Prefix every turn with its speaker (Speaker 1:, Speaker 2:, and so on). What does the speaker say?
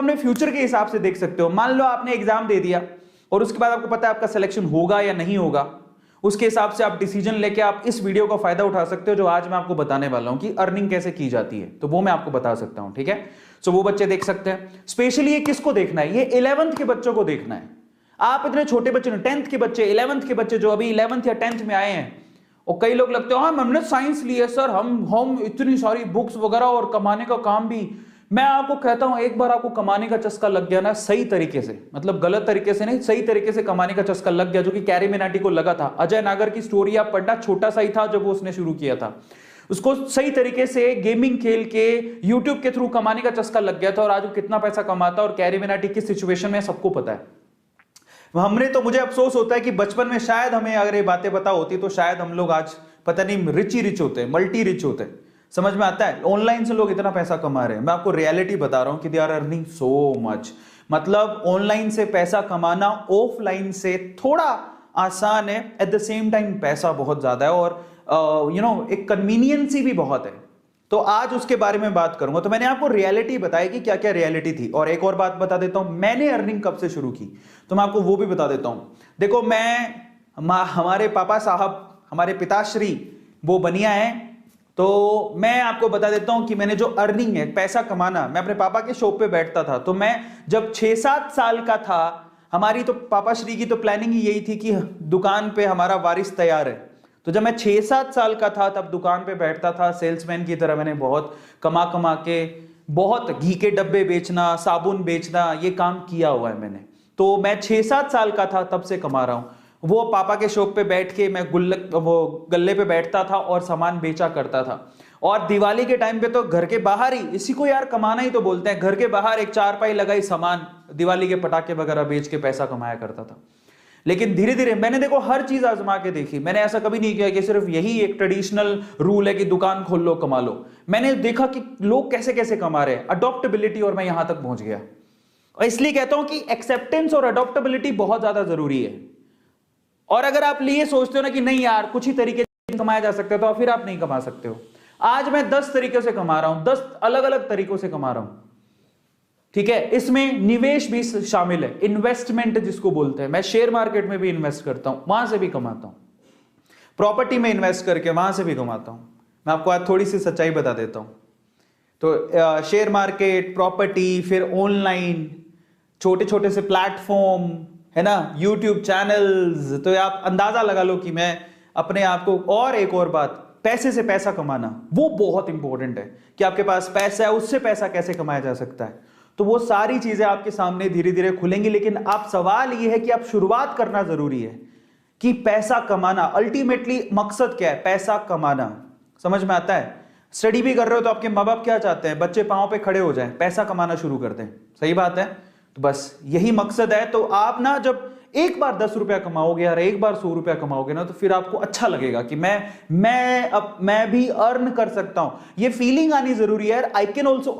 Speaker 1: अपने फ्यूचर के हिसाब से देख सकते हो। मान लो आपने एग्जाम दे दिया और उसके बाद आपको पता है आपका सिलेक्शन होगा या नहीं होगा, उसके हिसाब से आप डिसीजन लेके आप इस वीडियो का फायदा उठा सकते हो जो आज मैं आपको बताने वाला हूं कि अर्निंग कैसे की जाती है, तो वो मैं आपको बता सकता हूं। ठीक है, सो वो बच्चे देख सकते हैं। स्पेशली ये किसको देखना है, ये 11th के बच्चों को देखना है। आप इतने छोटे बच्चे, 10th के बच्चे, 11th के बच्चे जो अभी 11th या 10th में आए हैं, और कई लोग लगते हो हाँ हमने साइंस ली है सर, हम इतनी सारी बुक्स वगैरह और कमाने का काम भी। मैं आपको कहता हूं एक बार आपको कमाने का चस्का लग गया ना सही तरीके से, मतलब गलत तरीके से नहीं, सही तरीके से कमाने का चस्का लग गया, जो कि कैरी मिनाटी को लगा था। अजय नागर की स्टोरी आप पढ़ना, छोटा सा ही था जब वो उसने शुरू किया था, उसको सही तरीके से गेमिंग खेल के यूट्यूब के थ्रू कमाने का चस्का लग गया था, और आज वो कितना पैसा कमाता है और कैरी मिनाटी किस सिचुएशन में सबको पता है। हमने तो, मुझे अफसोस होता है कि बचपन में शायद हमें अगर ये बातें पता होती तो शायद हम लोग आज पता नहीं रिच ही रिच होते, मल्टी रिच होते। समझ में आता है, ऑनलाइन से लोग इतना पैसा कमा रहे हैं। मैं आपको रियलिटी बता रहा हूं कि they are earning so much. मतलब ऑनलाइन से पैसा कमाना ऑफलाइन से थोड़ा आसान है, एट द सेम टाइम पैसा बहुत ज्यादा है, और एक कन्वीनियंसी भी बहुत है। तो आज उसके बारे में बात करूंगा। तो मैंने आपको रियलिटी बताई कि क्या क्या रियलिटी थी, और एक और बात बता देता हूं, मैंने अर्निंग कब से शुरू की तो मैं आपको वो भी बता देता हूं। देखो, हमारे पापा साहब, हमारे पिताश्री वो बनिया है, तो मैं आपको बता देता हूं कि मैंने जो अर्निंग है, पैसा कमाना, मैं अपने पापा के शॉप पे बैठता था। तो मैं जब 6-7 साल का था, हमारी तो पापा श्री की तो प्लानिंग ही यही थी कि दुकान पे हमारा वारिस तैयार है। तो जब मैं 6-7 साल का था तब दुकान पे बैठता था सेल्समैन की तरह। मैंने बहुत कमा के, बहुत घी के डब्बे बेचना, साबुन बेचना, ये काम किया हुआ है मैंने। तो मैं 6-7 साल का था तब से कमा रहा हूं। वो पापा के शॉप पे बैठ के मैं वो गल्ले पे बैठता था और सामान बेचा करता था। और दिवाली के टाइम पे तो घर के बाहर ही, इसी को यार कमाना ही तो बोलते हैं, घर के बाहर एक चारपाई लगाई, सामान दिवाली के पटाखे वगैरह बेच के पैसा कमाया करता था। लेकिन धीरे धीरे मैंने, देखो, हर चीज आजमा के देखी। मैंने ऐसा कभी नहीं किया कि सिर्फ यही एक ट्रेडिशनल रूल है कि दुकान खोल लो कमा लो। मैंने देखा कि लोग कैसे कैसे कमा रहे हैं, अडॉप्टेबिलिटी, और मैं यहां तक पहुंच गया। और इसलिए कहता हूं कि एक्सेप्टेंस और अडॉप्टेबिलिटी बहुत ज्यादा जरूरी है। और अगर आप लिए सोचते हो ना कि नहीं यार कुछ ही तरीके से कमाया जा सकता है, तो फिर आप नहीं कमा सकते हो। आज मैं 10 तरीके से कमा रहा हूं, 10 अलग अलग तरीकों से कमा रहा हूं। ठीक है, इसमें निवेश भी शामिल है, इन्वेस्टमेंट जिसको बोलते हैं। मैं शेयर मार्केट में भी इन्वेस्ट करता हूं, वहां से भी कमाता हूं। प्रॉपर्टी में इन्वेस्ट करके वहां से भी कमाता हूं। मैं आपको आज थोड़ी सी सच्चाई बता देता हूं। तो शेयर मार्केट, प्रॉपर्टी, फिर ऑनलाइन छोटे छोटे से प्लेटफॉर्म है ना, यूट्यूब चैनल्स। तो आप अंदाजा लगा लो कि मैं अपने आप को, और एक और बात, पैसे से पैसा कमाना, वो बहुत इंपॉर्टेंट है कि आपके पास पैसा है, उससे पैसा कैसे कमाया जा सकता है। तो वो सारी चीजें आपके सामने धीरे धीरे खुलेंगी। लेकिन आप, सवाल ये है कि आप शुरुआत करना जरूरी है कि पैसा कमाना, अल्टीमेटली मकसद क्या है, पैसा कमाना। समझ में आता है? स्टडी भी कर रहे हो तो आपके माँ बाप क्या चाहते हैं, बच्चे पांव पे खड़े हो जाएं, पैसा कमाना शुरू कर दें। सही बात है? तो बस यही मकसद है। तो आप ना जब एक बार 10 रुपया कमाओगे यार, एक बार 100 रुपया कमाओगे ना, तो फिर आपको अच्छा लगेगा कि मैं भी अर्न कर सकता हूं। ये फीलिंग आनी जरूरी है यार, आई कैन ऑल्सो